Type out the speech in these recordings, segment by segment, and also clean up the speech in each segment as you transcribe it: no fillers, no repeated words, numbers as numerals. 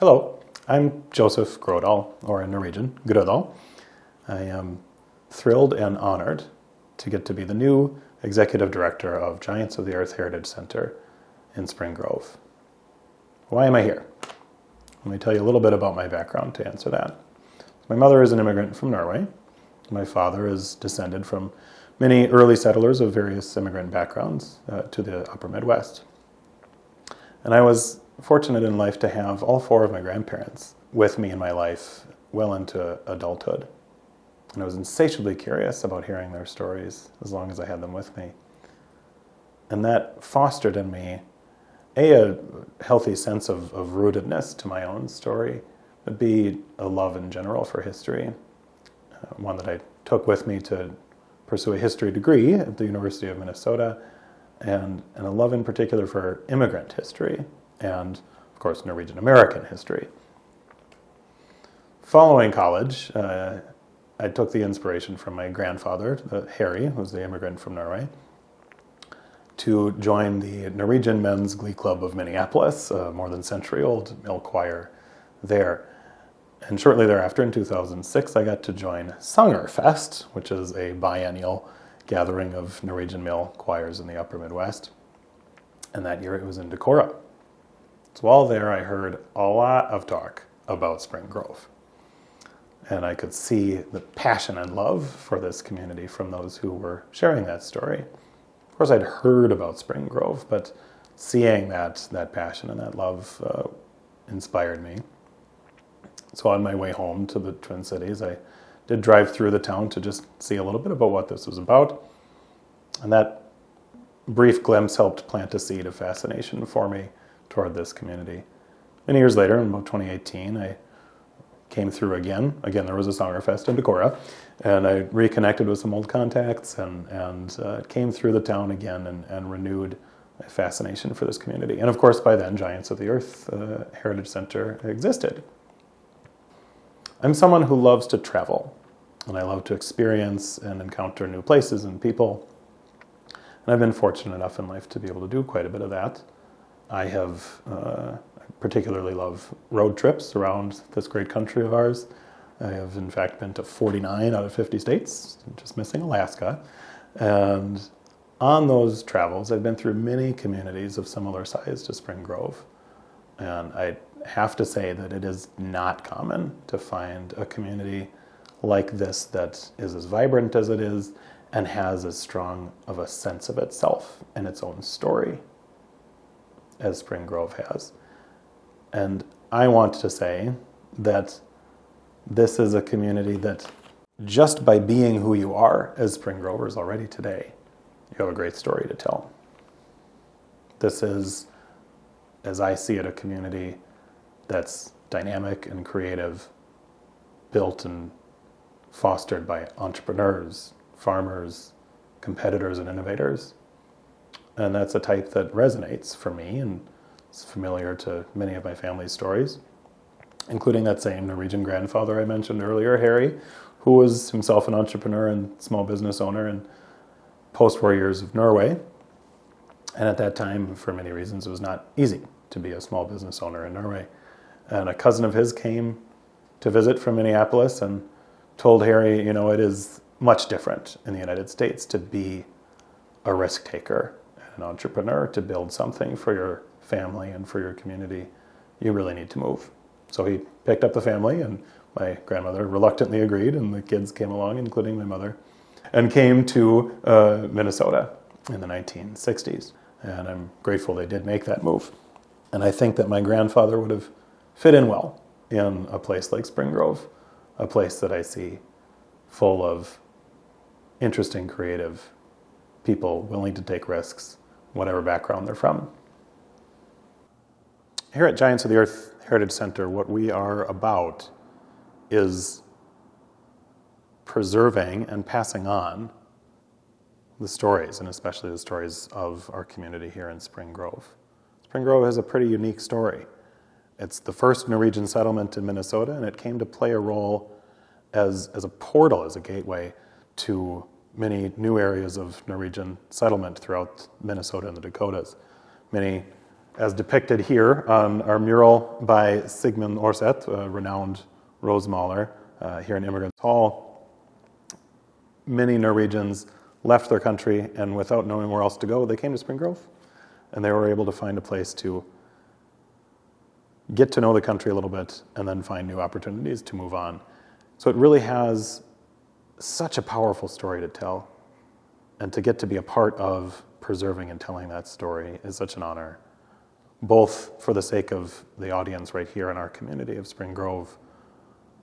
Hello, I'm Joseph Grodal, or in Norwegian, Grodal. I am thrilled and honored to get to be the new Executive Director of Giants of the Earth Heritage Center in Spring Grove. Why am I here? Let me tell you a little bit about my background to answer that. My mother is an immigrant from Norway. My father is descended from many early settlers of various immigrant backgrounds to the upper Midwest. And I was fortunate in life to have all four of my grandparents with me in my life well into adulthood. And I was insatiably curious about hearing their stories as long as I had them with me. And that fostered in me a healthy sense of rootedness to my own story, but B, a love in general for history, one that I took with me to pursue a history degree at the University of Minnesota, and a love in particular for immigrant history and, of course, Norwegian American history. Following college, I took the inspiration from my grandfather, Harry, who was the immigrant from Norway, to join the Norwegian Men's Glee Club of Minneapolis, a more than century-old male choir there. And shortly thereafter, in 2006, I got to join Sangerfest, which is a biennial gathering of Norwegian male choirs in the upper Midwest. And that year it was in Decorah. So while there, I heard a lot of talk about Spring Grove. And I could see the passion and love for this community from those who were sharing that story. Of course, I'd heard about Spring Grove, but seeing that passion and that love inspired me. So on my way home to the Twin Cities, I did drive through the town to just see a little bit about what this was about. And that brief glimpse helped plant a seed of fascination for me toward this community. Many years later, in about 2018, I came through again. Again, there was a Sangerfest in Decorah, and I reconnected with some old contacts and came through the town again and renewed my fascination for this community. And of course, by then, Giants of the Earth Heritage Center existed. I'm someone who loves to travel, and I love to experience and encounter new places and people. And I've been fortunate enough in life to be able to do quite a bit of that. I particularly love road trips around this great country of ours. I have, in fact, been to 49 out of 50 states, just missing Alaska. And on those travels, I've been through many communities of similar size to Spring Grove. And I have to say that it is not common to find a community like this that is as vibrant as it is and has as strong of a sense of itself and its own story as Spring Grove has. And I want to say that this is a community that just by being who you are as Spring Grovers already today, you have a great story to tell. This is, as I see it, a community that's dynamic and creative, built and fostered by entrepreneurs, farmers, competitors, and innovators. And that's a type that resonates for me and is familiar to many of my family's stories, including that same Norwegian grandfather I mentioned earlier, Harry, who was himself an entrepreneur and small business owner in post-war years of Norway. And at that time, for many reasons, it was not easy to be a small business owner in Norway. And a cousin of his came to visit from Minneapolis and told Harry, it is much different in the United States to be a risk taker and an entrepreneur, to build something for your family and for your community. You really need to move. So he picked up the family, and my grandmother reluctantly agreed, and the kids came along, including my mother, and came to Minnesota in the 1960s. And I'm grateful they did make that move. And I think that my grandfather would have fit in well in a place like Spring Grove, a place that I see full of interesting, creative people willing to take risks, whatever background they're from. Here at Giants of the Earth Heritage Center, what we are about is preserving and passing on the stories, and especially the stories of our community here in Spring Grove. Spring Grove has a pretty unique story. It's the first Norwegian settlement in Minnesota, and it came to play a role as a portal, as a gateway to many new areas of Norwegian settlement throughout Minnesota and the Dakotas. Many as depicted here on our mural by Sigmund Orseth, a renowned rose mauler here in Immigrants Hall. Many Norwegians left their country, and without knowing where else to go, they came to Spring Grove, and they were able to find a place to get to know the country a little bit and then find new opportunities to move on. So it really has such a powerful story to tell, and to get to be a part of preserving and telling that story is such an honor, both for the sake of the audience right here in our community of Spring Grove,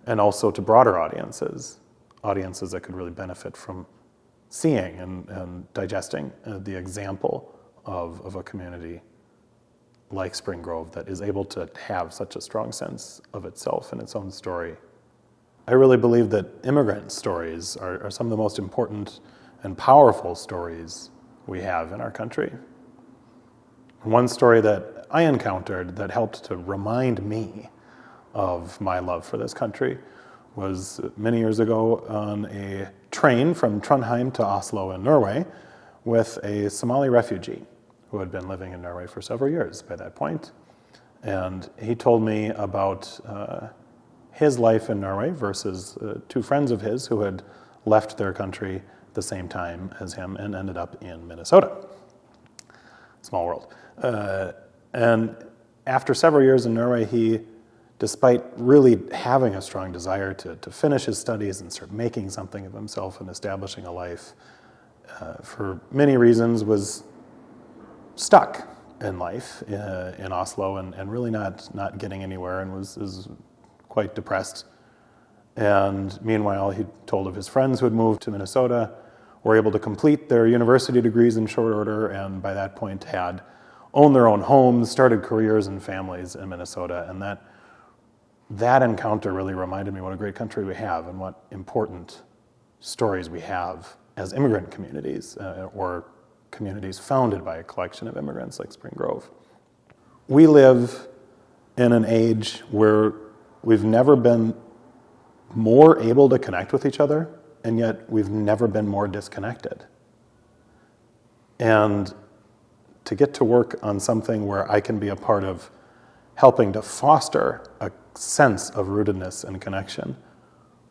and also to broader audiences that could really benefit from seeing and digesting the example of a community like Spring Grove that is able to have such a strong sense of itself and its own story. I really believe that immigrant stories are some of the most important and powerful stories we have in our country. One story that I encountered that helped to remind me of my love for this country was many years ago on a train from Trondheim to Oslo in Norway with a Somali refugee who had been living in Norway for several years by that point. And he told me about his life in Norway versus two friends of his who had left their country at the same time as him and ended up in Minnesota. Small world. And after several years in Norway, he, despite really having a strong desire to finish his studies and start making something of himself and establishing a life, for many reasons was stuck in life in Oslo and really not getting anywhere, and was quite depressed. And meanwhile, he told of his friends who had moved to Minnesota, were able to complete their university degrees in short order, and by that point had owned their own homes, started careers and families in Minnesota. And that encounter really reminded me what a great country we have and what important stories we have as immigrant communities or communities founded by a collection of immigrants like Spring Grove. We live in an age where we've never been more able to connect with each other, and yet we've never been more disconnected. And to get to work on something where I can be a part of helping to foster a sense of rootedness and connection,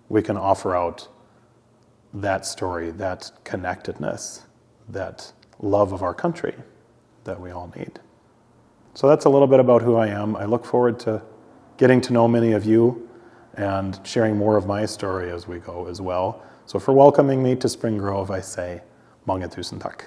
we can offer out that story, that connectedness, that love of our country that we all need. So that's a little bit about who I am. I look forward to getting to know many of you and sharing more of my story as we go as well. So for welcoming me to Spring Grove, I say, mange tusen takk.